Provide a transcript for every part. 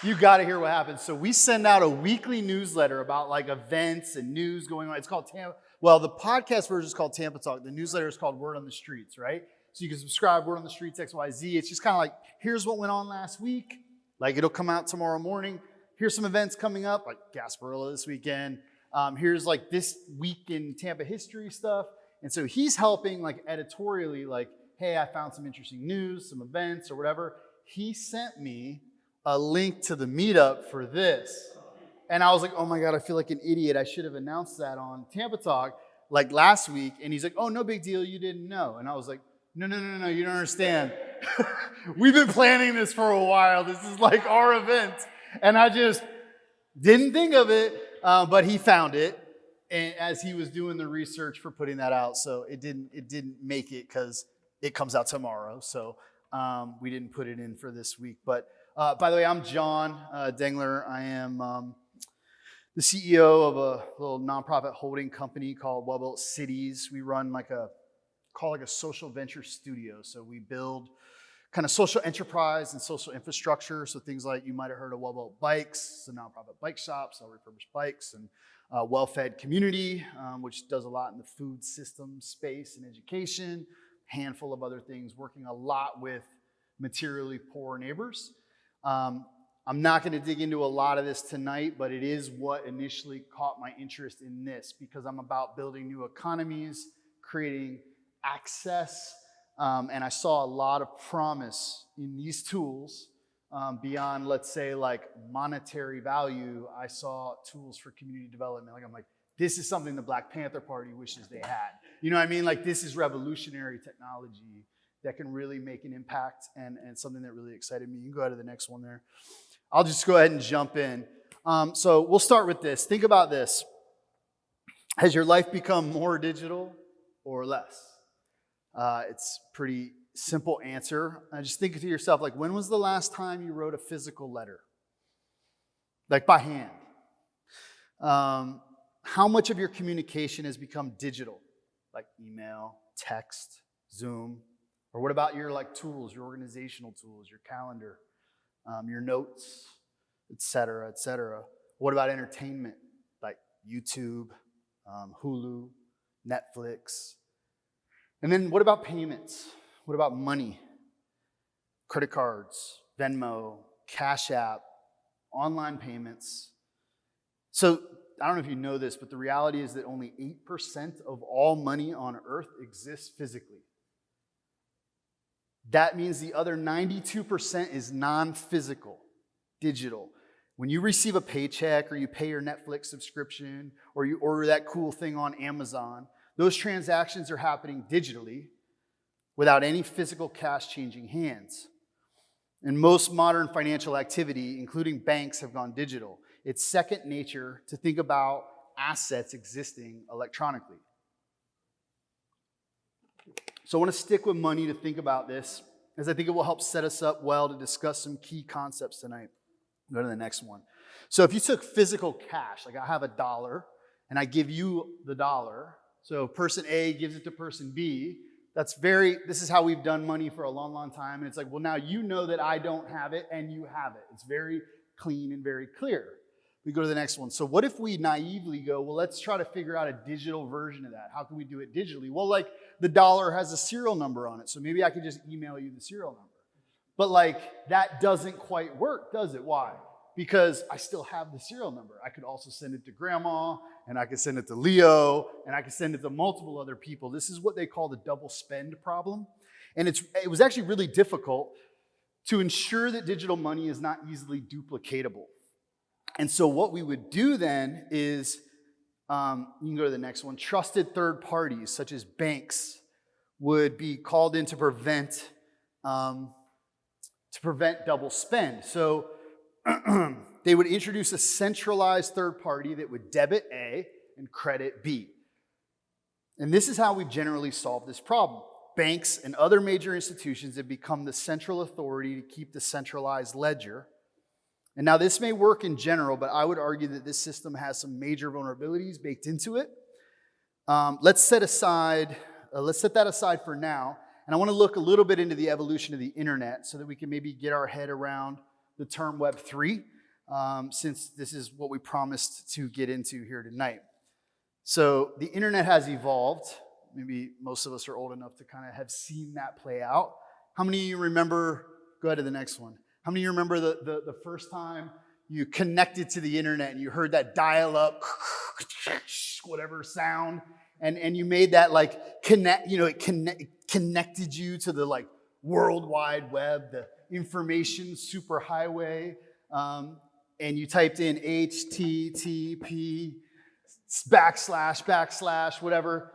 You got to hear what happens. So we send out a weekly newsletter about like events and news going on. It's called Tampa. Well, the podcast version is called Tampa Talk. The newsletter is called Word on the Streets, right? So you can subscribe, Word on the Streets, XYZ. It's just kind of like, here's what went on last week. Like it'll come out tomorrow morning. Here's some events coming up, like Gasparilla this weekend. Here's like this week in Tampa history stuff. And so he's helping like editorially, like, hey, I found some interesting news, some events or whatever. He sent me a link to the meetup for this. And I was like, oh my God, I feel like an idiot. I should have announced that on Tampa Talk like last week. And he's like, oh, no big deal. You didn't know. And I was like, no, you don't understand. We've been planning this for a while. This is like our event. And I just didn't think of it, but he found it and as he was doing the research for putting that out. So it didn't make it because it comes out tomorrow. So we didn't put it in for this week. But by the way, I'm John Dengler. I am the CEO of a little nonprofit holding company called Well-Built Cities. We run like a social venture studio. So we build kind of social enterprise and social infrastructure. So things like you might have heard of Well-Built Bikes, so nonprofit bike shops, sell refurbished bikes, and Well-Fed Community, which does a lot in the food system space and education, handful of other things, working a lot with materially poor neighbors. I'm not going to dig into a lot of this tonight, but it is what initially caught my interest in this because I'm about building new economies, creating access, and I saw a lot of promise in these tools beyond, let's say, like monetary value. I saw tools for community development. Like I'm like, this is something the Black Panther Party wishes they had. You know what I mean? Like this is revolutionary technology that can really make an impact and something that really excited me. You can go ahead to the next one there. I'll just go ahead and jump in. So we'll start with this. Think about this. Has your life become more digital or less? It's a pretty simple answer. Just think to yourself, like, when was the last time you wrote a physical letter? Like by hand. How much of your communication has become digital? Like email, text, Zoom, or what about your like tools, your organizational tools, your calendar, your notes, et cetera, et cetera. What about entertainment, like YouTube, Hulu, Netflix? And then what about payments? What about money? Credit cards, Venmo, Cash App, online payments. So I don't know if you know this, but the reality is that only 8% of all money on earth exists physically. That means the other 92% is non-physical, digital. When you receive a paycheck or you pay your Netflix subscription or you order that cool thing on Amazon, those transactions are happening digitally without any physical cash changing hands. And most modern financial activity, including banks, have gone digital. It's second nature to think about assets existing electronically. So I want to stick with money to think about this, as I think it will help set us up well to discuss some key concepts tonight. Go to the next one. So if you took physical cash, like I have $1 and I give you the dollar, so person A gives it to person B, this is how we've done money for a long, long time. And it's like, well, now you know that I don't have it and you have it. It's very clean and very clear. We go to the next one. So what if we naively go, well, let's try to figure out a digital version of that. How can we do it digitally? Well, like the dollar has a serial number on it. So maybe I could just email you the serial number. But like that doesn't quite work, does it? Why? Because I still have the serial number. I could also send it to grandma, and I could send it to Leo, and I could send it to multiple other people. This is what they call the double spend problem. And it was actually really difficult to ensure that digital money is not easily duplicatable. And so what we would do then is, you can go to the next one, trusted third parties such as banks would be called in to prevent double spend. So they would introduce a centralized third party that would debit A and credit B. And this is how we've generally solved this problem. Banks and other major institutions have become the central authority to keep the centralized ledger. And now this may work in general, but I would argue that this system has some major vulnerabilities baked into it. Let's set that aside for now. And I want to look a little bit into the evolution of the internet so that we can maybe get our head around the term Web3, since this is what we promised to get into here tonight. So the internet has evolved. Maybe most of us are old enough to kind of have seen that play out. How many of you remember, go ahead to the next one. How many of you remember the first time you connected to the internet and you heard that dial-up, whatever sound, and you made that like connect, it connected you to the like World Wide Web, the information superhighway, and you typed in HTTP / whatever,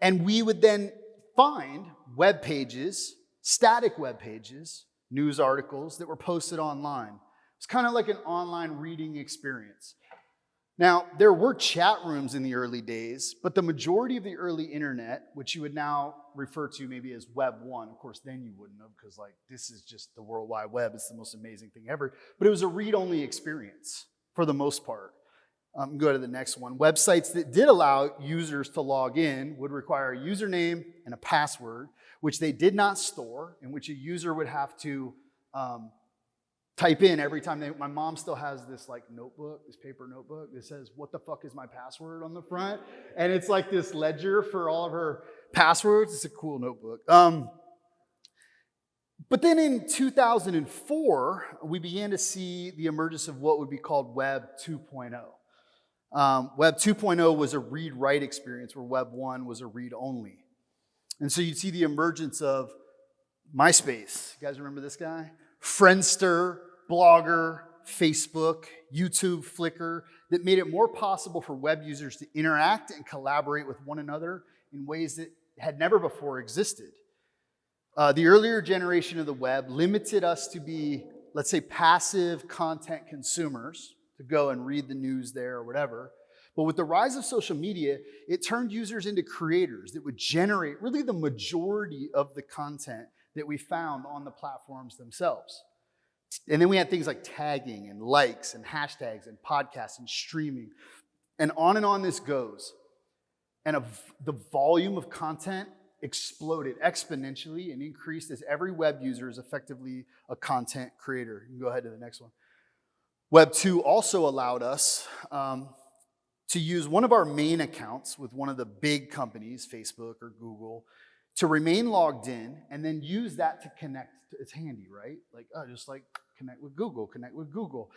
and we would then find web pages, static web pages, news articles that were posted online. It's kind of like an online reading experience. Now, there were chat rooms in the early days, but the majority of the early internet, which you would now refer to maybe as Web 1, of course, then you wouldn't have, because like this is just the World Wide Web. It's the most amazing thing ever. But it was a read-only experience for the most part. Go to the next one. Websites that did allow users to log in would require a username and a password, which they did not store, and which a user would have to type in every time. My mom still has this like notebook, this paper notebook that says, "What the fuck is my password?" on the front. And it's like this ledger for all of her passwords. It's a cool notebook. But then in 2004, we began to see the emergence of what would be called Web 2.0. Web 2.0 was a read-write experience, where Web 1 was a read-only. And so you'd see the emergence of MySpace. You guys remember this guy? Friendster, Blogger, Facebook, YouTube, Flickr, that made it more possible for web users to interact and collaborate with one another in ways that had never before existed. The earlier generation of the web limited us to be, let's say, passive content consumers, to go and read the news there or whatever. But with the rise of social media, it turned users into creators that would generate really the majority of the content that we found on the platforms themselves. And then we had things like tagging and likes and hashtags and podcasts and streaming. And on this goes. And the volume of content exploded exponentially and increased as every web user is effectively a content creator. You can go ahead to the next one. Web 2 also allowed us to use one of our main accounts with one of the big companies, Facebook or Google, to remain logged in and then use that to connect. It's handy, right? Like, just like connect with Google,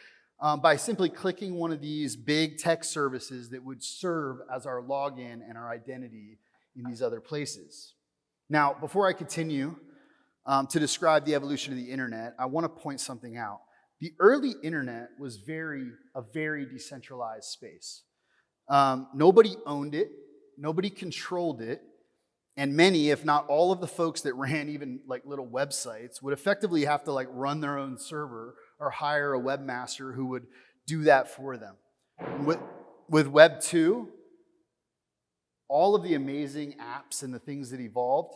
by simply clicking one of these big tech services that would serve as our login and our identity in these other places. Now, before I continue to describe the evolution of the internet, I want to point something out. The early internet was a very decentralized space. Nobody owned it, nobody controlled it, and many, if not all of the folks that ran even like little websites would effectively have to like run their own server or hire a webmaster who would do that for them. With Web 2, all of the amazing apps and the things that evolved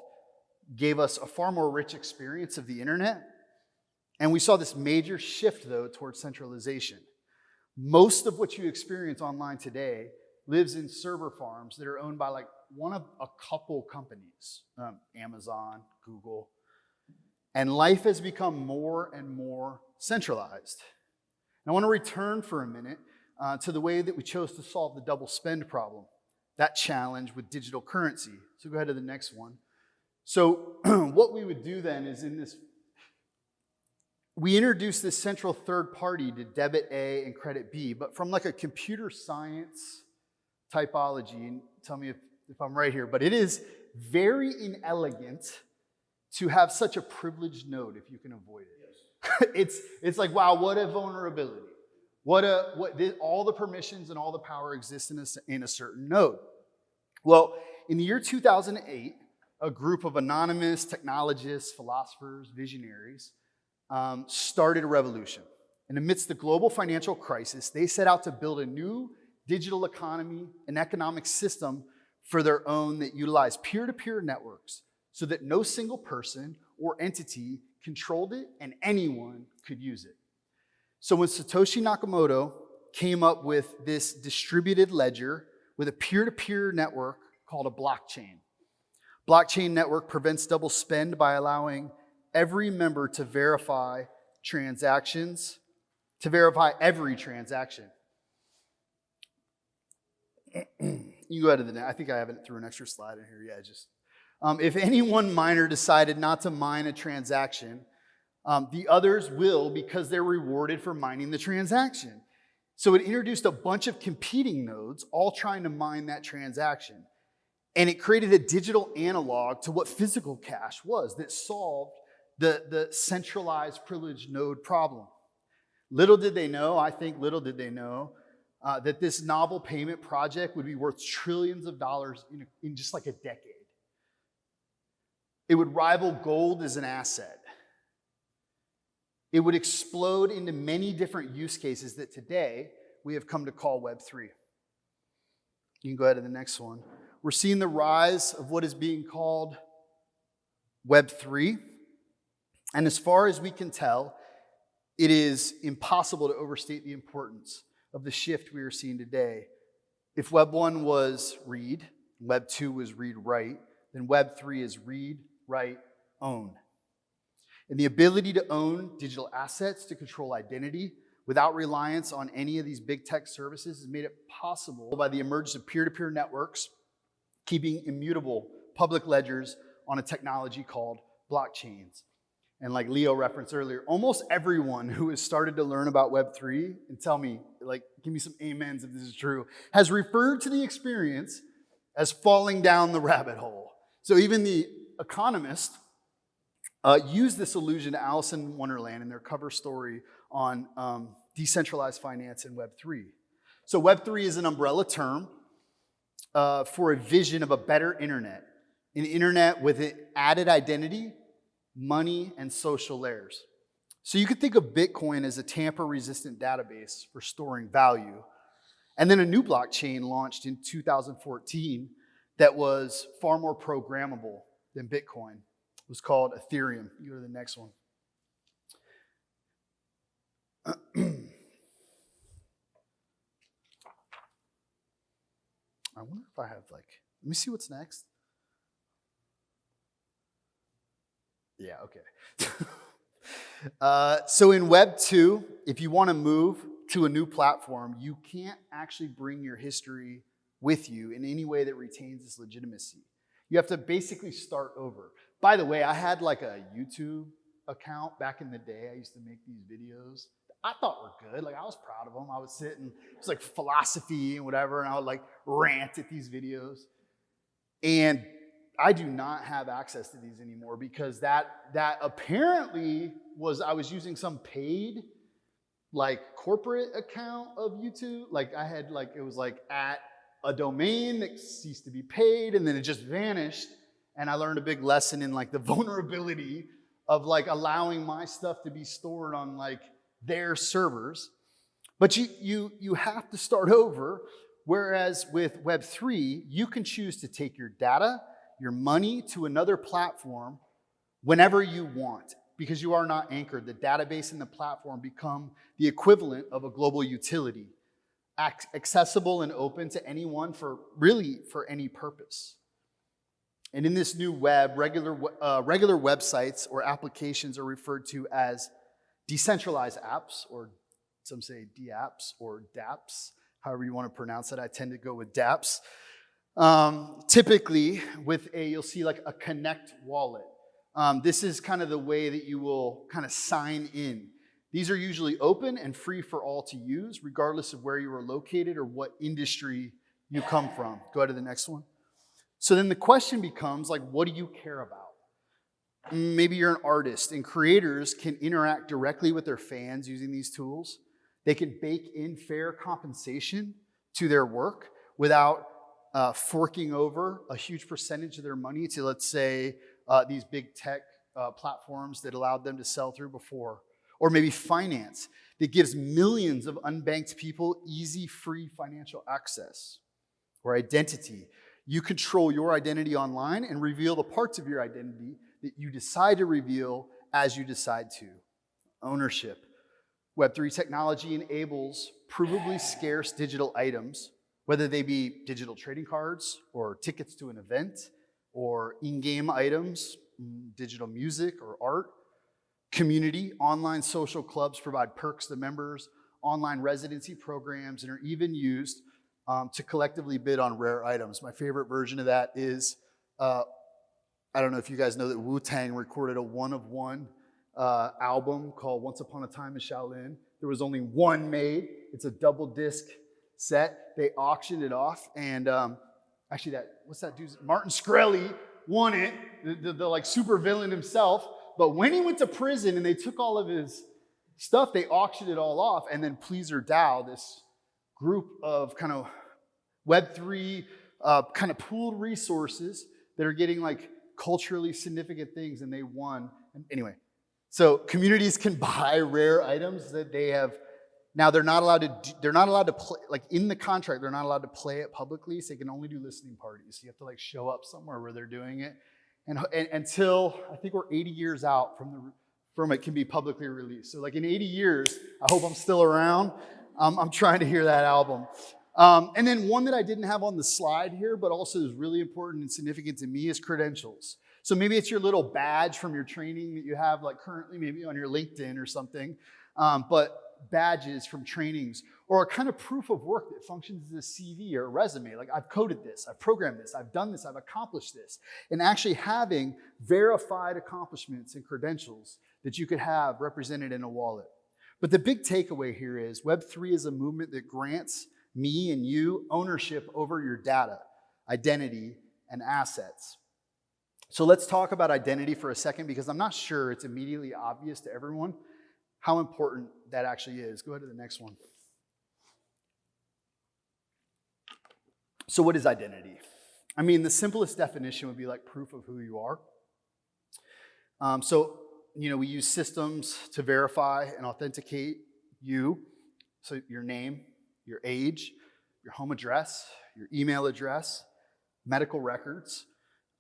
gave us a far more rich experience of the internet. And we saw this major shift, though, towards centralization. Most of what you experience online today lives in server farms that are owned by like one of a couple companies, Amazon, Google. And life has become more and more centralized. And I want to return for a minute to the way that we chose to solve the double spend problem, that challenge with digital currency. So go ahead to the next one. So what we would do then is we introduced this central third party to debit A and credit B, but from like a computer science typology, and tell me if I'm right here, but it is very inelegant to have such a privileged node if you can avoid it. Yes. It's like, wow, what a vulnerability. All the permissions and all the power exist in a certain node. Well, in the year 2008, a group of anonymous technologists, philosophers, visionaries started a revolution. And amidst the global financial crisis, they set out to build a new digital economy and economic system for their own that utilized peer-to-peer networks so that no single person or entity controlled it and anyone could use it. So when Satoshi Nakamoto came up with this distributed ledger with a peer-to-peer network called a blockchain. Blockchain network prevents double spend by allowing every member to verify transactions to verify every transaction. You go ahead to the next. I think I haven't threw an extra slide in here. Yeah, just if any one miner decided not to mine a transaction, the others will because they're rewarded for mining the transaction. So it introduced a bunch of competing nodes all trying to mine that transaction. And it created a digital analog to what physical cash was that solved the centralized privileged node problem. Little did they know, that this novel payment project would be worth trillions of dollars in just like a decade. It would rival gold as an asset. It would explode into many different use cases that today we have come to call Web3. You can go ahead to the next one. We're seeing the rise of what is being called Web3. And as far as we can tell, it is impossible to overstate the importance of the shift we are seeing today. If Web 1 was read, Web 2 was read write, then Web 3 is read, write, own. And the ability to own digital assets to control identity without reliance on any of these big tech services has made it possible by the emergence of peer-to-peer networks, keeping immutable public ledgers on a technology called blockchains. And like Leo referenced earlier, almost everyone who has started to learn about Web3, and tell me, like, give me some amens if this is true, has referred to the experience as falling down the rabbit hole. So even The Economist used this allusion to Alice in Wonderland in their cover story on decentralized finance in Web3. So Web3 is an umbrella term for a vision of a better internet, an internet with an added identity, money, and social layers. So you could think of Bitcoin as a tamper-resistant database for storing value. And then a new blockchain launched in 2014 that was far more programmable than Bitcoin. It was called Ethereum. You go to the next one. I wonder if I have let me see what's next. Yeah, okay. So in Web 2, if you want to move to a new platform, you can't actually bring your history with you in any way that retains its legitimacy. You have to basically start over. By the way, I had like a YouTube account back in the day. I used to make these videos I thought were good. Like, I was proud of them. I would sit and it was like philosophy and whatever, and I would like rant at these videos. And I do not have access to these anymore because that apparently was, I was using some paid like corporate account of YouTube. Like I had like, it was like at a domain that ceased to be paid and then it just vanished. And I learned a big lesson in like the vulnerability of like allowing my stuff to be stored on like their servers. But you have to start over. Whereas with Web3, you can choose to take your data, your money to another platform whenever you want, because you are not anchored. The database and the platform become the equivalent of a global utility, accessible and open to anyone for any purpose. And in this new web, regular websites or applications are referred to as decentralized apps, or some say DApps or DApps, however you want to pronounce it. I tend to go with DApps. Typically, you'll see like a Connect wallet. This is kind of the way that you will kind of sign in. These are usually open and free for all to use, regardless of where you are located or what industry you come from. Go ahead to the next one. So then the question becomes, like, what do you care about? Maybe you're an artist, and creators can interact directly with their fans using these tools. They can bake in fair compensation to their work without forking over a huge percentage of their money to, let's say, these big tech platforms that allowed them to sell through before. Or maybe finance that gives millions of unbanked people easy, free financial access. Or identity. You control your identity online and reveal the parts of your identity that you decide to reveal as you decide to. Ownership. Web3 technology enables provably scarce digital items, whether they be digital trading cards or tickets to an event or in-game items, digital music or art. Community, online social clubs provide perks to members, online residency programs, and are even used to collectively bid on rare items. My favorite version of that is, I don't know if you guys know that Wu-Tang recorded a one-of-one album called Once Upon a Time in Shaolin. There was only one made. It's a double disc set. They auctioned it off, and actually what's that dude's? Martin Shkreli won it, the like super villain himself. But when he went to prison and they took all of his stuff, they auctioned it all off, and then Pleaser DAO, this group of kind of Web3 kind of pooled resources that are getting like culturally significant things, and they won. And anyway, so communities can buy rare items that they have. Now they're not allowed to play, like in the contract, they're not allowed to play it publicly, so they can only do listening parties. So you have to like show up somewhere where they're doing it. And until I think we're 80 years out from it can be publicly released. So like in 80 years, I hope I'm still around. I'm trying to hear that album. And then one that I didn't have on the slide here, but also is really important and significant to me is credentials. So maybe it's your little badge from your training that you have like currently maybe on your LinkedIn or something, but badges from trainings or a kind of proof of work that functions as a CV or a resume. Like I've coded this, I've programmed this, I've done this, I've accomplished this. And actually having verified accomplishments and credentials that you could have represented in a wallet. But the big takeaway here is Web3 is a movement that grants me and you ownership over your data, identity, and assets. So let's talk about identity for a second because I'm not sure it's immediately obvious to everyone how important that actually is. Go ahead to the next one. So what is identity? I mean, the simplest definition would be like proof of who you are. We use systems to verify and authenticate you. So your name, your age, your home address, your email address, medical records,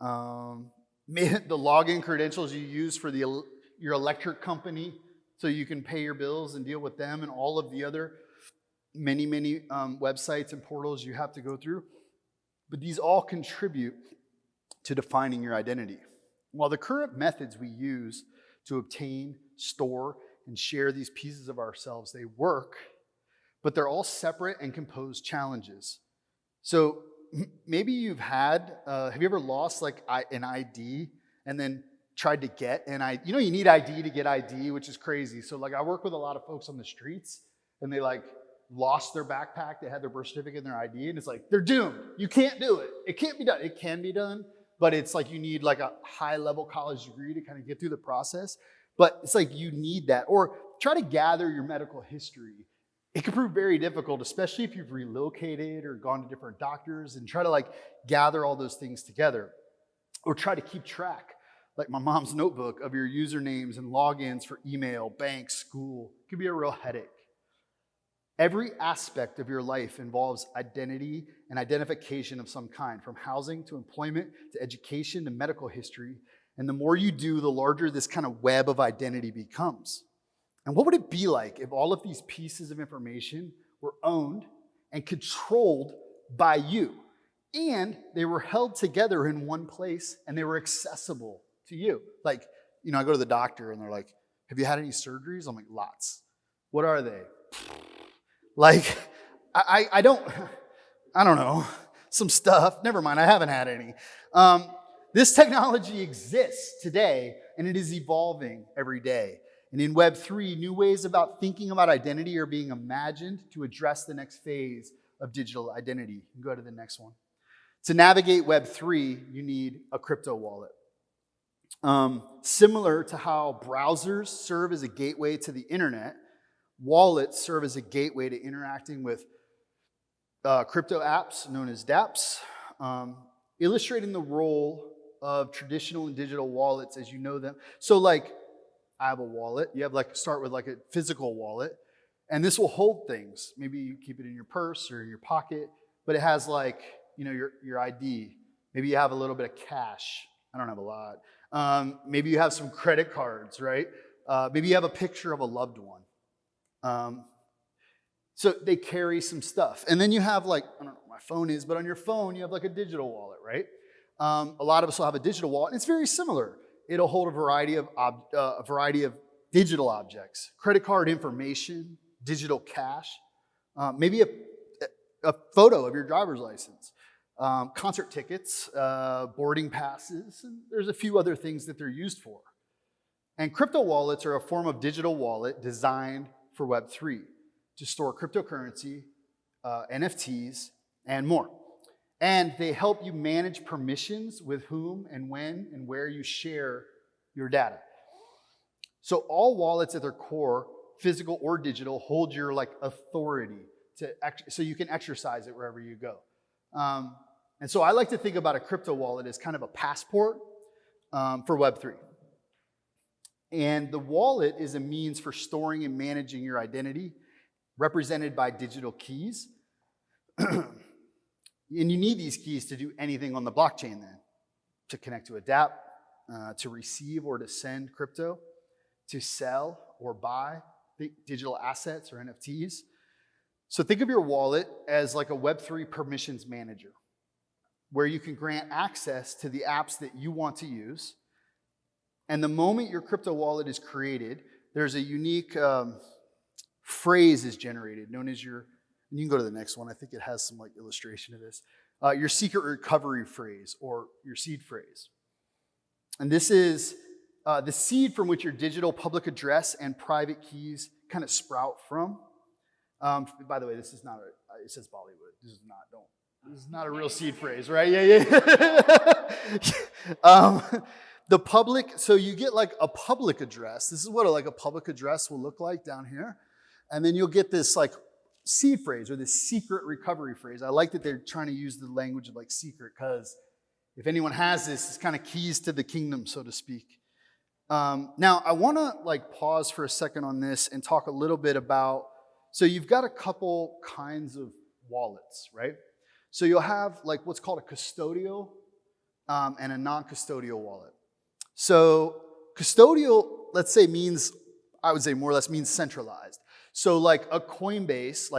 the login credentials you use for your electric company so you can pay your bills and deal with them and all of the other many websites and portals you have to go through. But these all contribute to defining your identity. While the current methods we use to obtain, store, and share these pieces of ourselves, they work, but they're all separate and composed challenges. So maybe you've have you ever lost like an ID and then tried to get an ID? You know you need ID to get ID, which is crazy. So like I work with a lot of folks on the streets and they like lost their backpack, they had their birth certificate and their ID, and it's like, they're doomed. You can't do it. It can't be done. It can be done, but it's like you need like a high-level college degree to kind of get through the process. But it's like you need that. Or try to gather your medical history. It can prove very difficult, especially if you've relocated or gone to different doctors, and try to like gather all those things together. Or try to keep track, like my mom's notebook, of your usernames and logins for email, bank, school. It can be a real headache. Every aspect of your life involves identity and identification of some kind, from housing to employment to education to medical history. And the more you do, the larger this kind of web of identity becomes. And what would it be like if all of these pieces of information were owned and controlled by you, and they were held together in one place and they were accessible to you? Like, I go to the doctor and they're like, have you had any surgeries? I'm like, lots. What are they? Like, I don't know, some stuff. Never mind, I haven't had any. This technology exists today, and it is evolving every day. And in Web3, new ways about thinking about identity are being imagined to address the next phase of digital identity. You can go to the next one. To navigate Web3, you need a crypto wallet. Similar to how browsers serve as a gateway to the internet, wallets serve as a gateway to interacting with crypto apps known as dApps, illustrating the role of traditional and digital wallets as you know them. So like, I have a wallet. You have start with like a physical wallet, and this will hold things. Maybe you keep it in your purse or in your pocket, but it has like, your ID. Maybe you have a little bit of cash. I don't have a lot. Maybe you have some credit cards, right? Maybe you have a picture of a loved one. So they carry some stuff. And then you have like, I don't know what my phone is, but on your phone, you have like a digital wallet, right? A lot of us will have a digital wallet, and it's very similar. It'll hold a variety of digital objects, credit card information, digital cash, maybe a photo of your driver's license, concert tickets, boarding passes, and there's a few other things that they're used for. And crypto wallets are a form of digital wallet designed for Web3 to store cryptocurrency, NFTs, and more. And they help you manage permissions with whom and when and where you share your data. So all wallets at their core, physical or digital, hold your authority so you can exercise it wherever you go. And so I like to think about a crypto wallet as kind of a passport for Web3. And the wallet is a means for storing and managing your identity, represented by digital keys. And you need these keys to do anything on the blockchain then, to connect to a dApp, to receive or to send crypto, to sell or buy digital assets or NFTs. So think of your wallet as like a Web3 permissions manager, where you can grant access to the apps that you want to use. And the moment your crypto wallet is created, there's a unique phrase is generated, known as and you can go to the next one, I think it has some illustration of this, your secret recovery phrase or your seed phrase. And this is the seed from which your digital public address and private keys kind of sprout from. By the way, this is not it says Bollywood. This is not a real seed phrase, right? Yeah. So you get a public address. This is what a public address will look like down here. And then you'll get this seed phrase or this secret recovery phrase. I like that they're trying to use the language of secret, because if anyone has this, it's kind of keys to the kingdom, so to speak. Now, I want to pause for a second on this and talk a little bit about, so you've got a couple kinds of wallets, right? So you'll have what's called a custodial and a non-custodial wallet. So custodial, let's say, I would say more or less means centralized. So a Coinbase,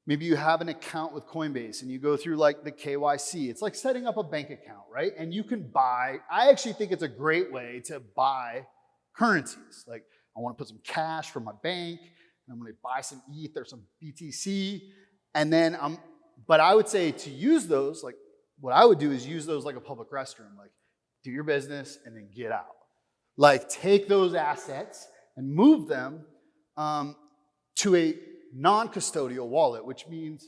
maybe you have an account with Coinbase and you go through the KYC. It's like setting up a bank account, right? And you can buy, I actually think it's a great way to buy currencies. I want to put some cash from my bank, and I'm going to buy some ETH or some BTC. And then but I would say to use those, what I would do is use those like a public restroom. Do your business and then get out. Take those assets and move them to a non-custodial wallet, which means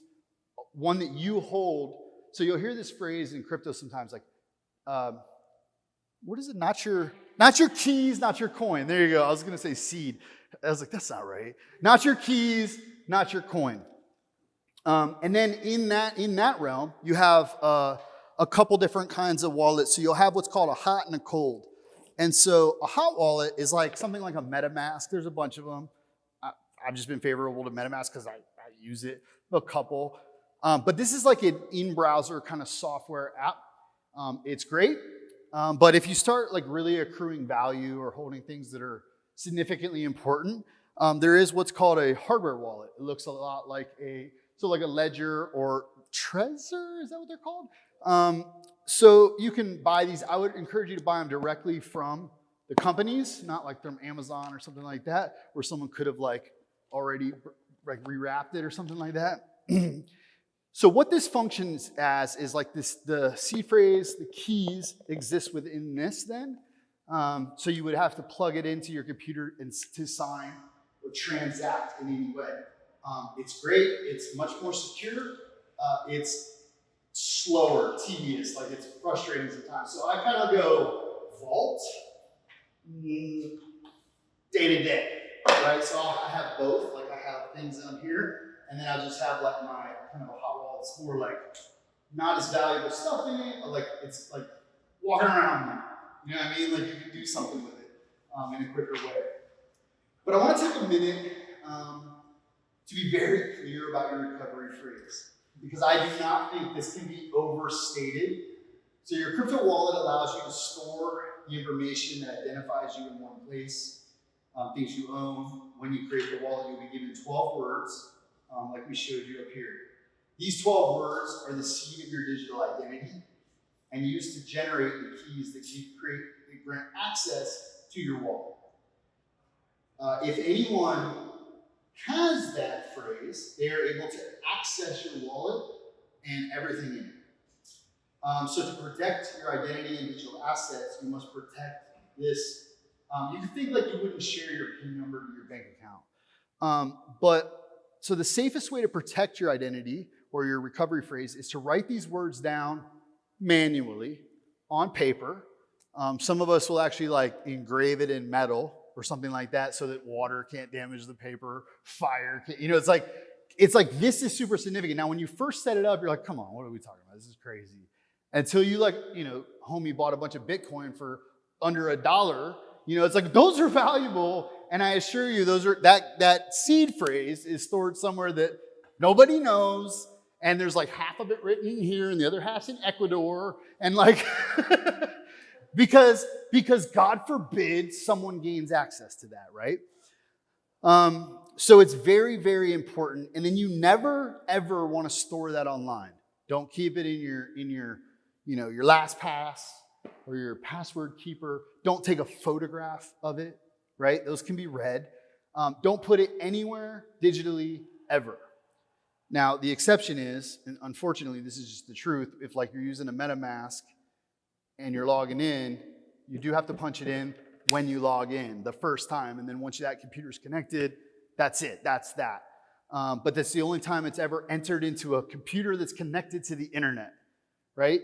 one that you hold. So you'll hear this phrase in crypto sometimes, what is it? Not your keys, not your coin. There you go. I was going to say seed. I was that's not right. Not your keys, not your coin. And then in that realm, you have a couple different kinds of wallets. So you'll have what's called a hot and a cold. And so a hot wallet is something like a MetaMask. There's a bunch of them. I've just been favorable to MetaMask because I use it, a couple. But this is an in-browser kind of software app. It's great. But if you start really accruing value or holding things that are significantly important, there is what's called a hardware wallet. It looks a lot like a Ledger or Trezor, is that what they're called? So you can buy these. I would encourage you to buy them directly from the companies, not from Amazon or something like that, where someone could have already rewrapped it or something like that. So what this functions as is the seed phrase, the keys exist within this then. So you would have to plug it into your computer to sign or transact in any way. It's great. It's much more secure. It's slower, tedious, it's frustrating sometimes. So I kind of go vault day to day, right? So I have both. I have things on here, and then I'll just have my kind of a hot wallet. It's more not as valuable stuff in it, but it's walking around now. You know what I mean? You can do something with it in a quicker way. But I want to take a minute to be very clear about your recovery phrase, because I do not think this can be overstated. So your crypto wallet allows you to store the information that identifies you in one place, things you own. When you create the wallet, you'll be given 12 words, like we showed you up here. These 12 words are the seed of your digital identity and used to generate the keys that grant access to your wallet. If anyone has that phrase, they are able to access your wallet and everything in it. So to protect your identity and digital assets, you must protect this. You can think like you wouldn't share your PIN number to your bank account. So the safest way to protect your identity or your recovery phrase is to write these words down manually on paper. Some of us will actually like engrave it in metal or something like that so that water can't damage the paper, fire can't, it's like this is super significant. Now, when you first set it up, you're like, come on, what are we talking about? This is crazy. Until you homie bought a bunch of Bitcoin for under $1, it's like, those are valuable. And I assure you, that seed phrase is stored somewhere that nobody knows. And there's like half of it written in here and the other half's in Ecuador. And like, because God forbid someone gains access to that, right? So it's very, very important. And then you never, ever want to store that online. Don't keep it in your LastPass or your password keeper. Don't take a photograph of it, right? Those can be read. Don't put it anywhere digitally ever. Now, the exception is, and unfortunately, this is just the truth, if like you're using a MetaMask and you're logging in, you do have to punch it in when you log in the first time. And then once that computer's connected, that's it, that's that. But that's the only time it's ever entered into a computer that's connected to the internet, right?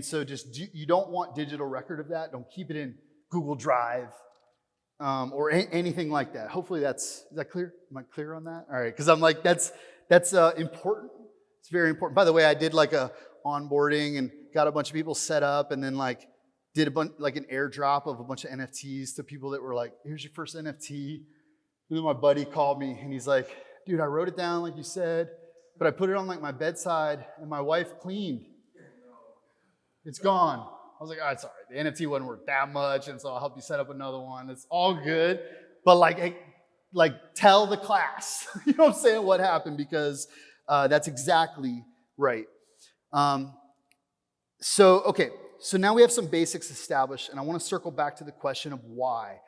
So you don't want digital record of that. Don't keep it in Google Drive or anything like that. Hopefully is that clear? Am I clear on that? All right, because I'm like, that's important. It's very important. By the way, I did like a onboarding and got a bunch of people set up and then like did an airdrop of a bunch of NFTs to people that were like, here's your first NFT. And then my buddy called me and he's like, dude, I wrote it down like you said, but I put it on like my bedside and my wife cleaned. It's gone. I was like, oh, it's all right. The NFT wasn't worth that much, and so I'll help you set up another one. It's all good. But like tell the class, you know what I'm saying, what happened, because that's exactly right. So now we have some basics established, and I want to circle back to the question of why.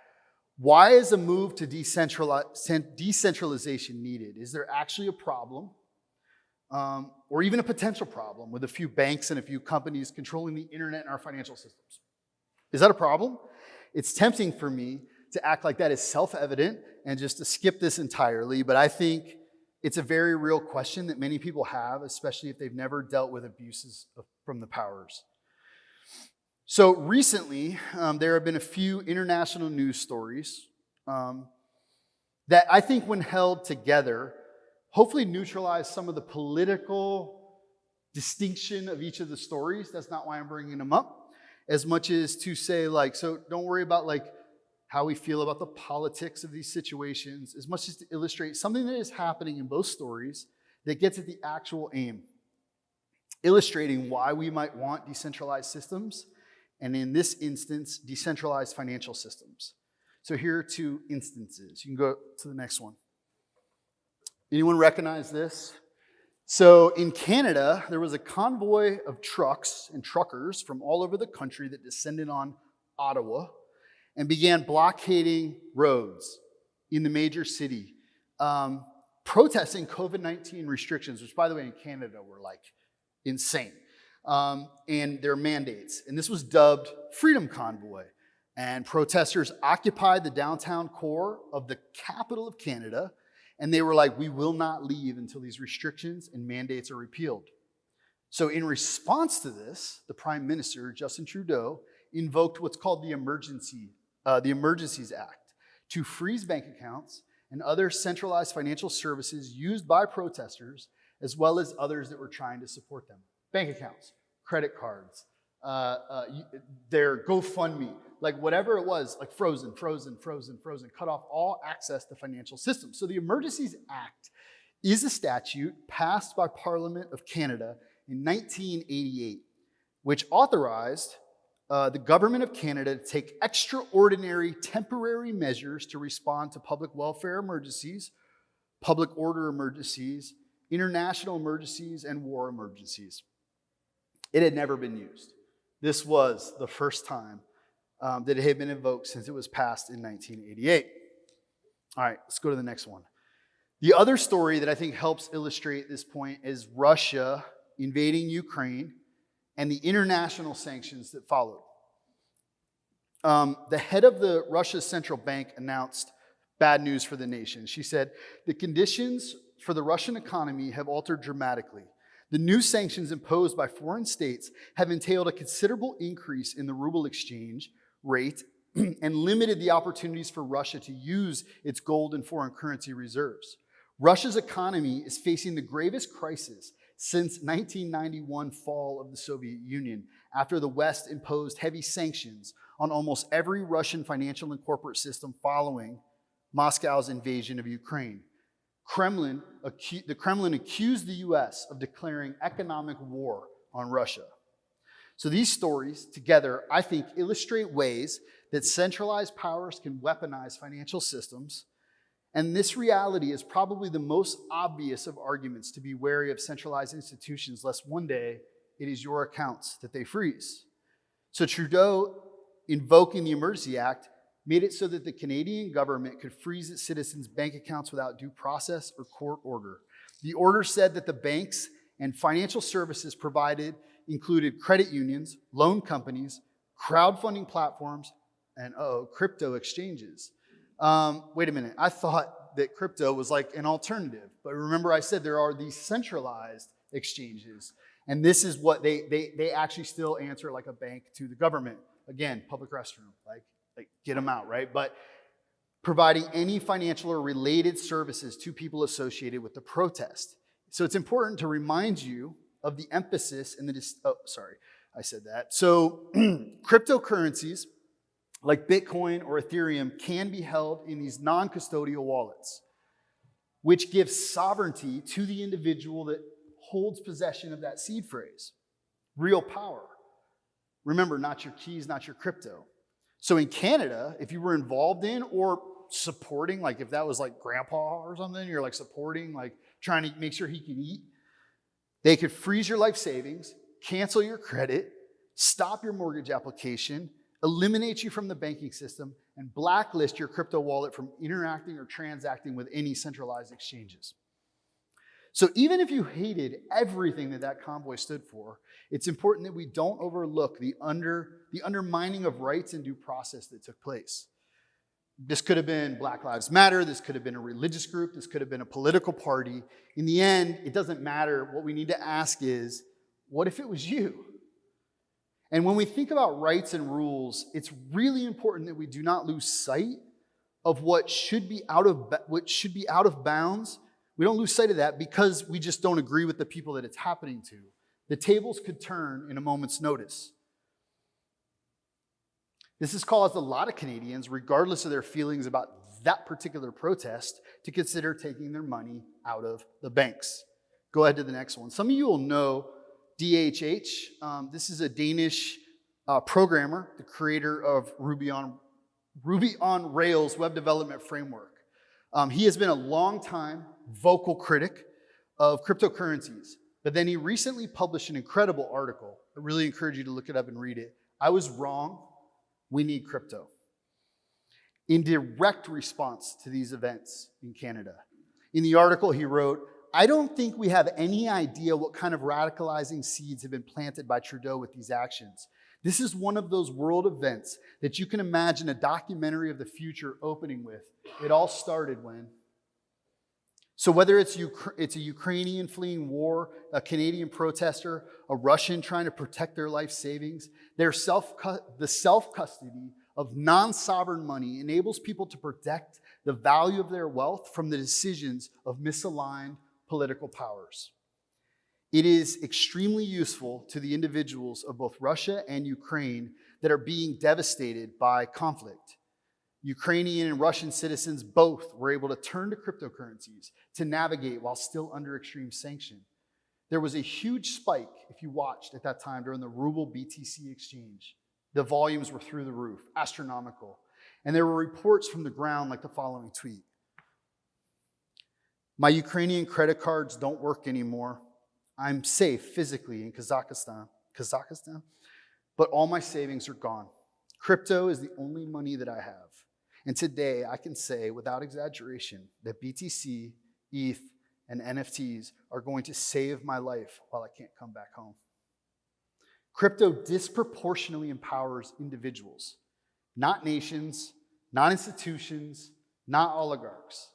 Why is a move to decentralization needed? Is there actually a problem, or even a potential problem with a few banks and a few companies controlling the internet and our financial systems? Is that a problem? It's tempting for me to act like that is self-evident and just to skip this entirely, but I think it's a very real question that many people have, especially if they've never dealt with abuses from the powers. So recently, there have been a few international news stories that I think, when held together, hopefully neutralize some of the political distinction of each of the stories. That's not why I'm bringing them up, as much as to say, like, so don't worry about like how we feel about the politics of these situations, as much as to illustrate something that is happening in both stories that gets at the actual aim, illustrating why we might want decentralized systems, and in this instance, decentralized financial systems. So here are two instances. You can go to the next one. Anyone recognize this? So in Canada, there was a convoy of trucks and truckers from all over the country that descended on Ottawa and began blockading roads in the major city, protesting COVID-19 restrictions, which, by the way, in Canada were like insane, and their mandates. And this was dubbed Freedom Convoy. And protesters occupied the downtown core of the capital of Canada, and they were like, we will not leave until these restrictions and mandates are repealed. So in response to this, the Prime Minister, Justin Trudeau, invoked what's called the Emergencies Act to freeze bank accounts and other centralized financial services used by protesters, as well as others that were trying to support them. Bank accounts, credit cards, their GoFundMe, like whatever it was, like frozen, cut off all access to financial systems. So the Emergencies Act is a statute passed by Parliament of Canada in 1988, which authorized the government of Canada to take extraordinary temporary measures to respond to public welfare emergencies, public order emergencies, international emergencies, and war emergencies. It had never been used. This was the first time that it had been invoked since it was passed in 1988. All right, let's go to the next one. The other story that I think helps illustrate this point is Russia invading Ukraine and the international sanctions that followed. The head of the Russia's central bank announced bad news for the nation. She said, the conditions for the Russian economy have altered dramatically. The new sanctions imposed by foreign states have entailed a considerable increase in the ruble exchange rate and limited the opportunities for Russia to use its gold and foreign currency reserves. Russia's economy is facing the gravest crisis since 1991 fall of the Soviet Union, after the West imposed heavy sanctions on almost every Russian financial and corporate system following Moscow's invasion of Ukraine. The Kremlin accused the US of declaring economic war on Russia. So these stories together, I think, illustrate ways that centralized powers can weaponize financial systems. And this reality is probably the most obvious of arguments to be wary of centralized institutions, lest one day it is your accounts that they freeze. So Trudeau, invoking the Emergency Act, made it so that the Canadian government could freeze its citizens' bank accounts without due process or court order. The order said that the banks and financial services provided included credit unions, loan companies, crowdfunding platforms, and crypto exchanges. Wait a minute, I thought that crypto was like an alternative, but remember I said there are these centralized exchanges, and this is what they actually still answer like a bank to the government. Again, public restroom, like get them out, right? But providing any financial or related services to people associated with the protest. So it's important to remind you of the emphasis in the, So cryptocurrencies like Bitcoin or Ethereum can be held in these non-custodial wallets, which gives sovereignty to the individual that holds possession of that seed phrase. Real power. Remember, not your keys, not your crypto. So in Canada, if you were involved in or supporting, like if that was like grandpa or something, you're like supporting, like trying to make sure he can eat, they could freeze your life savings, cancel your credit, stop your mortgage application, eliminate you from the banking system, and blacklist your crypto wallet from interacting or transacting with any centralized exchanges. So even if you hated everything that convoy stood for, it's important that we don't overlook the undermining of rights and due process that took place. This could have been Black Lives Matter, this could have been a religious group, this could have been a political party. In the end, it doesn't matter. What we need to ask is, what if it was you? And when we think about rights and rules, it's really important that we do not lose sight of what should be out of bounds. We don't lose sight of that because we just don't agree with the people that it's happening to. The tables could turn in a moment's notice. This has caused a lot of Canadians, regardless of their feelings about that particular protest, to consider taking their money out of the banks. Go ahead to the next one. Some of you will know DHH. This is a Danish programmer, the creator of Ruby on Rails web development framework. He has been a long-time vocal critic of cryptocurrencies, but then he recently published an incredible article. I really encourage you to look it up and read it. I was wrong. We need crypto. In direct response to these events in Canada. In the article, he wrote, I don't think we have any idea what kind of radicalizing seeds have been planted by Trudeau with these actions. This is one of those world events that you can imagine a documentary of the future opening with. It all started when. So whether it's a Ukrainian fleeing war, a Canadian protester, a Russian trying to protect their life savings, the self-custody of non-sovereign money enables people to protect the value of their wealth from the decisions of misaligned political powers. It is extremely useful to the individuals of both Russia and Ukraine that are being devastated by conflict. Ukrainian and Russian citizens both were able to turn to cryptocurrencies to navigate while still under extreme sanction. There was a huge spike, if you watched at that time, during the ruble BTC exchange. The volumes were through the roof, astronomical. And there were reports from the ground like the following tweet. My Ukrainian credit cards don't work anymore. I'm safe physically in Kazakhstan, but all my savings are gone. Crypto is the only money that I have. And today I can say without exaggeration that BTC, ETH, and NFTs are going to save my life while I can't come back home. Crypto disproportionately empowers individuals, not nations, not institutions, not oligarchs.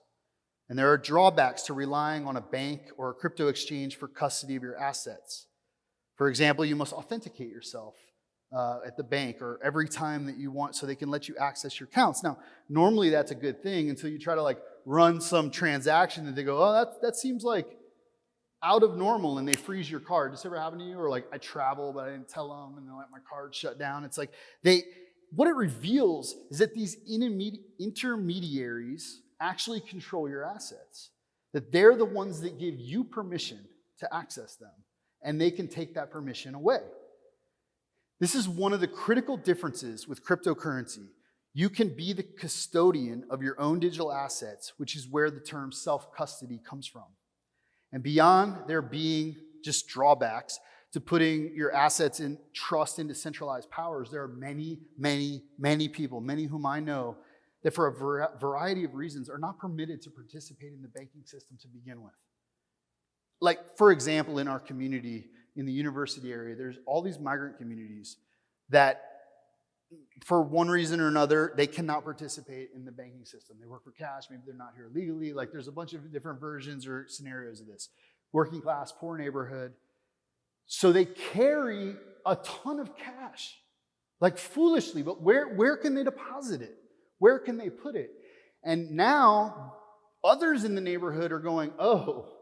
And there are drawbacks to relying on a bank or a crypto exchange for custody of your assets. For example, you must authenticate yourself at the bank or every time that you want so they can let you access your accounts. Now, normally that's a good thing until you try to like run some transaction and they go, oh, that seems like out of normal, and they freeze your card. Does this ever happen to you? Or like I travel, but I didn't tell them and they let my card shut down. It's like what it reveals is that these intermediaries actually control your assets, that they're the ones that give you permission to access them, and they can take that permission away. This is one of the critical differences with cryptocurrency. You can be the custodian of your own digital assets, which is where the term self-custody comes from. And beyond there being just drawbacks to putting your assets in trust into centralized powers, there are many, many, many people, many whom I know, that for a variety of reasons are not permitted to participate in the banking system to begin with. Like, for example, in our community, in the university area, there's all these migrant communities that, for one reason or another, they cannot participate in the banking system. They work for cash, maybe they're not here legally. Like, there's a bunch of different versions or scenarios of this. Working class, poor neighborhood. So they carry a ton of cash, like foolishly, but where can they deposit it? Where can they put it? And now others in the neighborhood are going, oh,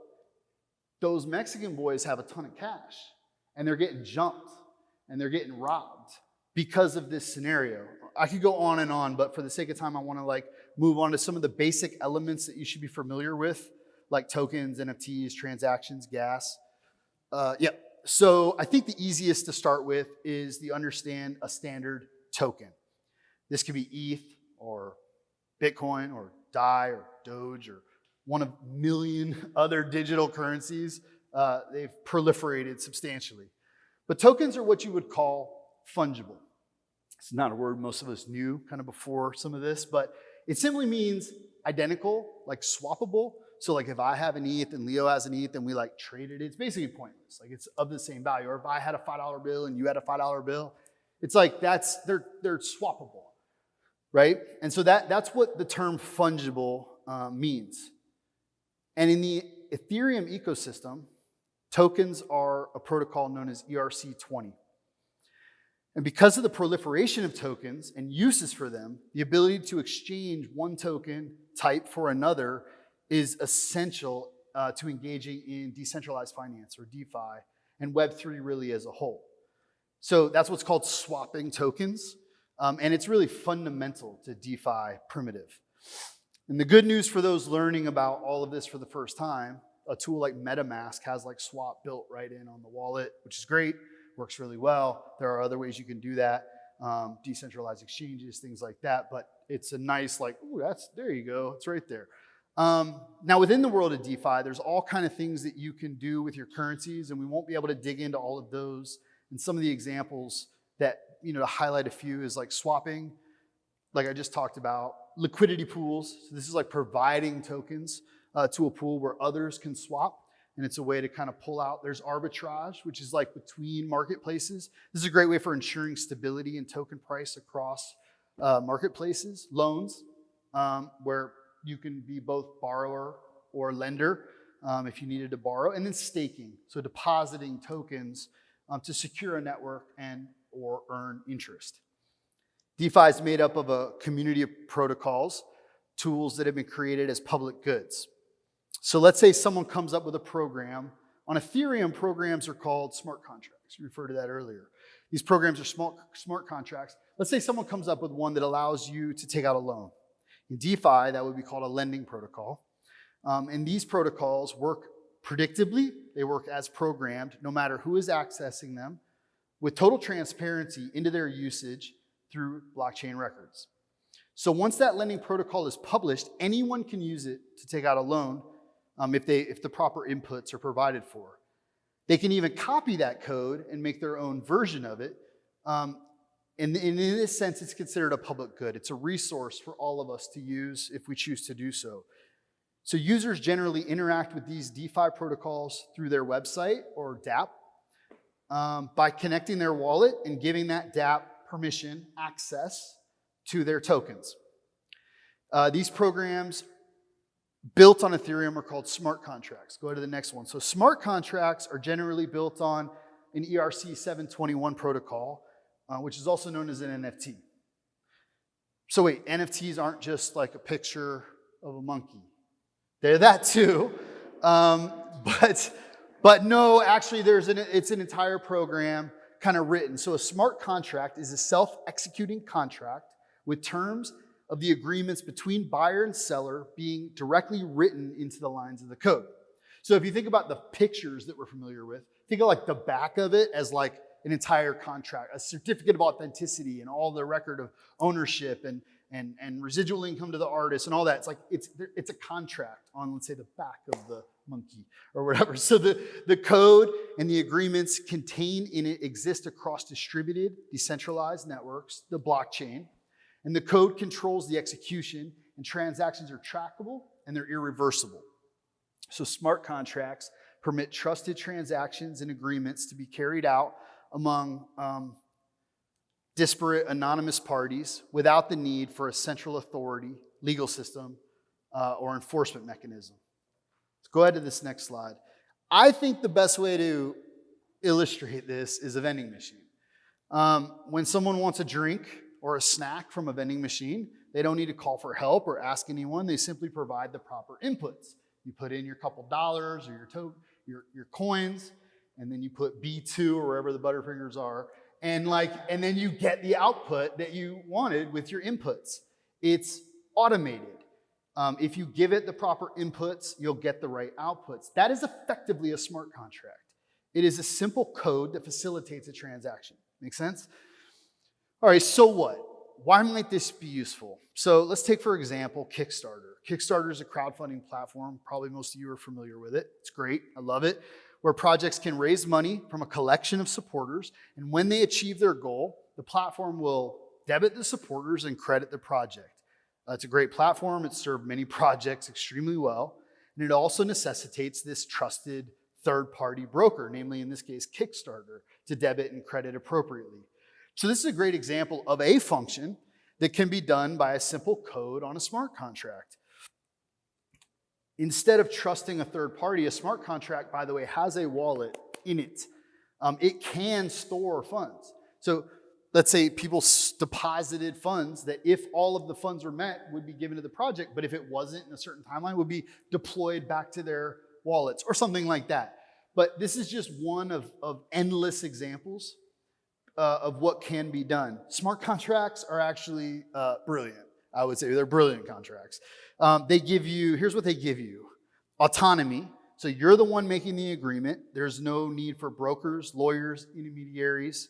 those Mexican boys have a ton of cash and they're getting jumped and they're getting robbed because of this scenario. I could go on, but for the sake of time, I want to like move on to some of the basic elements that you should be familiar with, like tokens, NFTs, transactions, gas. So I think the easiest to start with is to understand a standard token. This could be ETH or Bitcoin or DAI or Doge or one of a million other digital currencies. They've proliferated substantially. But tokens are what you would call fungible. It's not a word most of us knew kind of before some of this, but it simply means identical, like swappable. So like if I have an ETH and Leo has an ETH and we like traded it, it's basically pointless. Like it's of the same value. Or if I had a $5 bill and you had a $5 bill, it's like they're swappable, right? And so that's what the term fungible means. And in the Ethereum ecosystem, tokens are a protocol known as ERC20. And because of the proliferation of tokens and uses for them, the ability to exchange one token type for another is essential to engaging in decentralized finance or DeFi and Web3 really as a whole. So that's what's called swapping tokens. And it's really fundamental to DeFi primitive. And the good news for those learning about all of this for the first time, a tool like MetaMask has like swap built right in on the wallet, which is great, works really well. There are other ways you can do that, decentralized exchanges, things like that. But it's a nice like, ooh, there you go, it's right there. Now within the world of DeFi, there's all kind of things that you can do with your currencies, and we won't be able to dig into all of those. And some of the examples that, to highlight a few is like swapping, like I just talked about, liquidity pools. So this is like providing tokens to a pool where others can swap, and it's a way to kind of pull out. There's arbitrage, which is like between marketplaces. This is a great way for ensuring stability in token price across marketplaces. Loans, where you can be both borrower or lender if you needed to borrow. And then staking, so depositing tokens to secure a network and or earn interest. DeFi is made up of a community of protocols, tools that have been created as public goods. So let's say someone comes up with a program. On Ethereum, programs are called smart contracts. You referred to that earlier. These programs are smart contracts. Let's say someone comes up with one that allows you to take out a loan. In DeFi, that would be called a lending protocol. And these protocols work predictably. They work as programmed, no matter who is accessing them, with total transparency into their usage through blockchain records. So once that lending protocol is published, anyone can use it to take out a loan if the proper inputs are provided for. They can even copy that code and make their own version of it. And in this sense, it's considered a public good. It's a resource for all of us to use if we choose to do so. So users generally interact with these DeFi protocols through their website or dApp by connecting their wallet and giving that dApp permission access to their tokens. These programs built on Ethereum are called smart contracts. Go to the next one. So smart contracts are generally built on an ERC 721 protocol, which is also known as an NFT. So wait, NFTs aren't just like a picture of a monkey. They're that too. But no, actually it's an entire program kind of written. So a smart contract is a self-executing contract with terms of the agreements between buyer and seller being directly written into the lines of the code. So if you think about the pictures that we're familiar with, think of like the back of it as like an entire contract, a certificate of authenticity and all the record of ownership and residual income to the artist and all that. It's like it's a contract on, let's say, the back of the monkey or whatever. So the code and the agreements contained in it exist across distributed, decentralized networks, the blockchain. And the code controls the execution, and transactions are trackable and they're irreversible. So smart contracts permit trusted transactions and agreements to be carried out among disparate anonymous parties without the need for a central authority, legal system, or enforcement mechanism. Let's go ahead to this next slide. I think the best way to illustrate this is a vending machine. When someone wants a drink or a snack from a vending machine, they don't need to call for help or ask anyone. They simply provide the proper inputs. You put in your couple dollars or your coins, and then you put B2 or wherever the Butterfingers are, and then you get the output that you wanted with your inputs. It's automated. If you give it the proper inputs, you'll get the right outputs. That is effectively a smart contract. It is a simple code that facilitates a transaction. Make sense? All right, so what? Why might this be useful? So let's take, for example, Kickstarter. Kickstarter is a crowdfunding platform. Probably most of you are familiar with it. It's great. I love it. Where projects can raise money from a collection of supporters. And when they achieve their goal, the platform will debit the supporters and credit the project. It's a great platform. It's served many projects extremely well. And it also necessitates this trusted third-party broker, namely in this case, Kickstarter, to debit and credit appropriately. So this is a great example of a function that can be done by a simple code on a smart contract. Instead of trusting a third party, a smart contract, by the way, has a wallet in it. It can store funds. So let's say people deposited funds that if all of the funds were met would be given to the project, but if it wasn't in a certain timeline would be deployed back to their wallets or something like that. But this is just one of endless examples of what can be done. Smart contracts are actually brilliant. I would say they're brilliant contracts. They give you, here's what they give you. Autonomy. So you're the one making the agreement. There's no need for brokers, lawyers, intermediaries.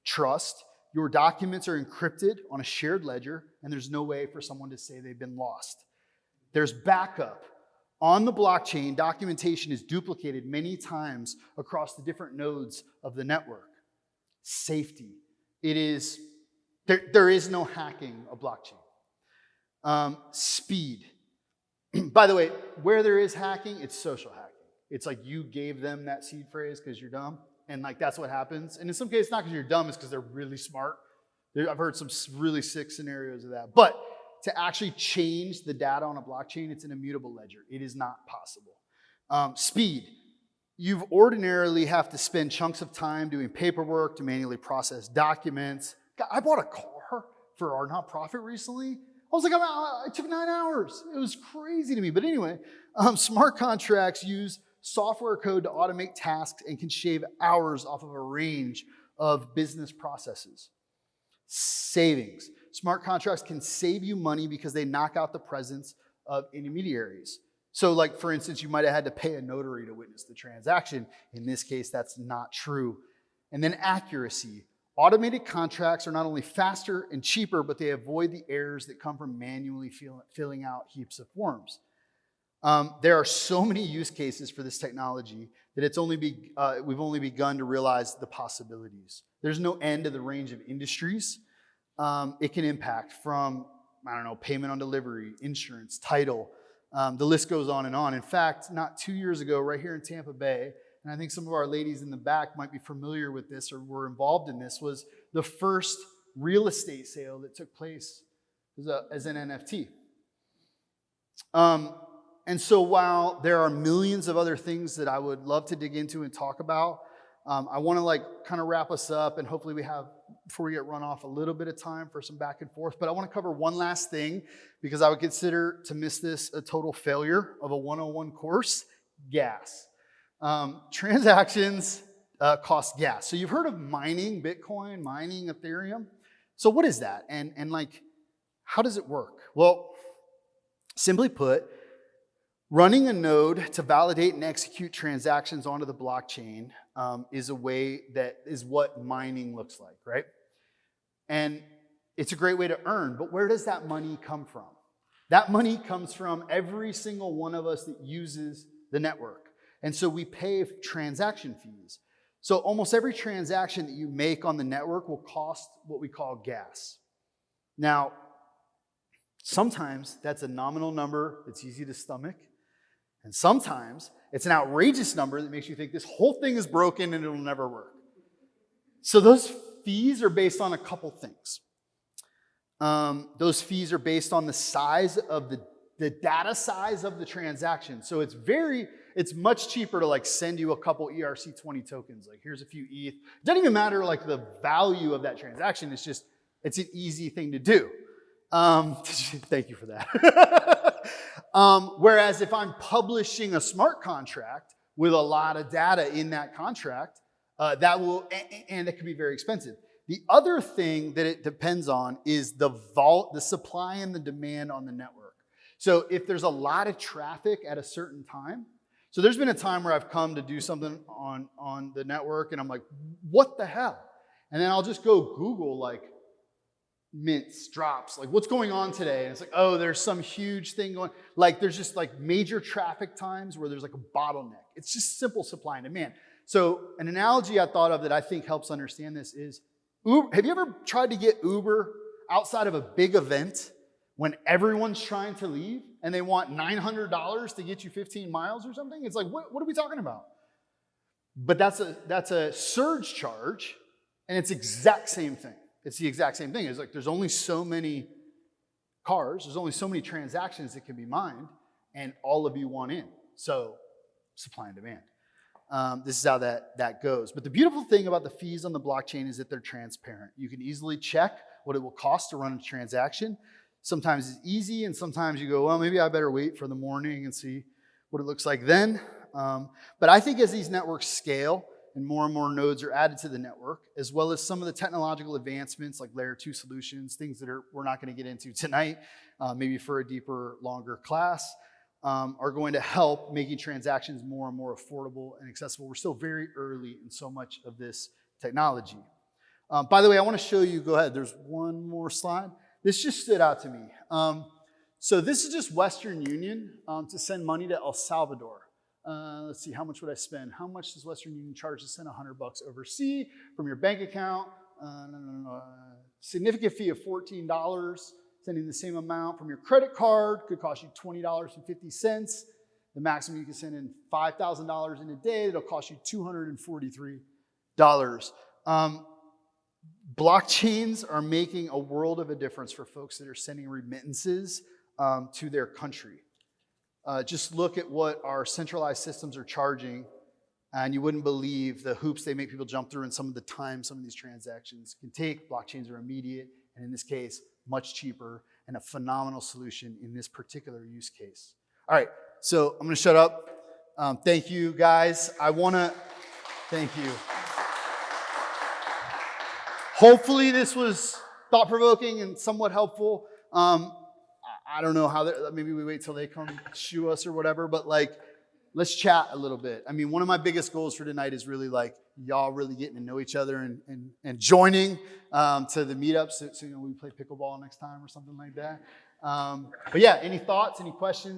Trust. Your documents are encrypted on a shared ledger, and there's no way for someone to say they've been lost. There's backup. On the blockchain, documentation is duplicated many times across the different nodes of the network. Safety. There is no hacking a blockchain. Speed. By the way, where there is hacking, it's social hacking. It's like you gave them that seed phrase because you're dumb, and like that's what happens. And in some cases, not because you're dumb, it's because they're really smart. I've heard some really sick scenarios of that. But to actually change the data on a blockchain, it's an immutable ledger. It is not possible. Speed. You ordinarily have to spend chunks of time doing paperwork to manually process documents. God, I bought a car for our nonprofit recently. I was like, it took 9 hours. It was crazy to me. But anyway, smart contracts use software code to automate tasks and can shave hours off of a range of business processes. Savings. Smart contracts can save you money because they knock out the presence of intermediaries. So like, for instance, you might have had to pay a notary to witness the transaction. In this case, that's not true. And then accuracy. Automated contracts are not only faster and cheaper, but they avoid the errors that come from manually filling out heaps of forms. There are so many use cases for this technology that we've only begun to realize the possibilities. There's no end to the range of industries it can impact from, I don't know, payment on delivery, insurance, title. The list goes on and on. In fact, not 2 years ago, right here in Tampa Bay, and I think some of our ladies in the back might be familiar with this or were involved in this, was the first real estate sale that took place as an NFT. And so while there are millions of other things that I would love to dig into and talk about, I want to kind of wrap us up, and hopefully we have, before we get run off, a little bit of time for some back and forth. But I want to cover one last thing, because I would consider to miss this a total failure of a 101 course: gas. Transactions cost gas. So you've heard of mining Bitcoin, mining Ethereum. So what is that? And how does it work? Well, simply put, running a node to validate and execute transactions onto the blockchain is a way that is what mining looks like, right? And it's a great way to earn, but where does that money come from? That money comes from every single one of us that uses the network. And so we pay transaction fees. So almost every transaction that you make on the network will cost what we call gas. Now, sometimes that's a nominal number that's easy to stomach. And sometimes it's an outrageous number that makes you think this whole thing is broken and it'll never work. So those fees are based on a couple things. Those fees are based on the size of the data size of the transaction. So it's much cheaper to send you a couple ERC20 tokens. Here's a few ETH. It doesn't even matter the value of that transaction. It's an easy thing to do. Thank you for that. Whereas if I'm publishing a smart contract with a lot of data in that contract, and it can be very expensive. The other thing that it depends on is the supply and the demand on the network. So if there's a lot of traffic at a certain time, so there's been a time where I've come to do something on the network and I'm like, what the hell? And then I'll just go Google mints, drops, what's going on today? And it's oh, there's some huge thing going, there's just major traffic times where there's a bottleneck. It's just simple supply and demand. So an analogy I thought of that I think helps understand this is, Uber. Have you ever tried to get Uber outside of a big event when everyone's trying to leave and they want $900 to get you 15 miles or something? It's what are we talking about? But that's a surge charge, and it's the exact same thing. It's the exact same thing. It's there's only so many cars, there's only so many transactions that can be mined, and all of you want in. So supply and demand. This is how that goes. But the beautiful thing about the fees on the blockchain is that they're transparent. You can easily check what it will cost to run a transaction. Sometimes it's easy, and sometimes you go, well, maybe I better wait for the morning and see what it looks like then. But I think as these networks scale and more nodes are added to the network, as well as some of the technological advancements like layer 2 solutions, things that we're not going to get into tonight, maybe for a deeper, longer class, are going to help making transactions more and more affordable and accessible. We're still very early in so much of this technology. By the way, I want to show you, go ahead, there's one more slide. This just stood out to me. So this is just Western Union to send money to El Salvador. Let's see, how much would I spend? How much does Western Union charge to send $100 overseas from your bank account? Significant fee of $14. Sending the same amount from your credit card could cost you $20.50. The maximum you can send in $5,000 in a day. It'll cost you $243. Blockchains are making a world of a difference for folks that are sending remittances to their country. Just look at what our centralized systems are charging, and you wouldn't believe the hoops they make people jump through and some of the time some of these transactions can take. Blockchains are immediate, and in this case, much cheaper, and a phenomenal solution in this particular use case. All right, so I'm gonna shut up. Thank you, guys. Thank you. Hopefully this was thought-provoking and somewhat helpful. I don't know how, maybe we wait till they come shoo us or whatever, but let's chat a little bit. I mean, one of my biggest goals for tonight is really y'all really getting to know each other and joining to the meetups. So we play pickleball next time or something like that. But yeah, any thoughts, any questions?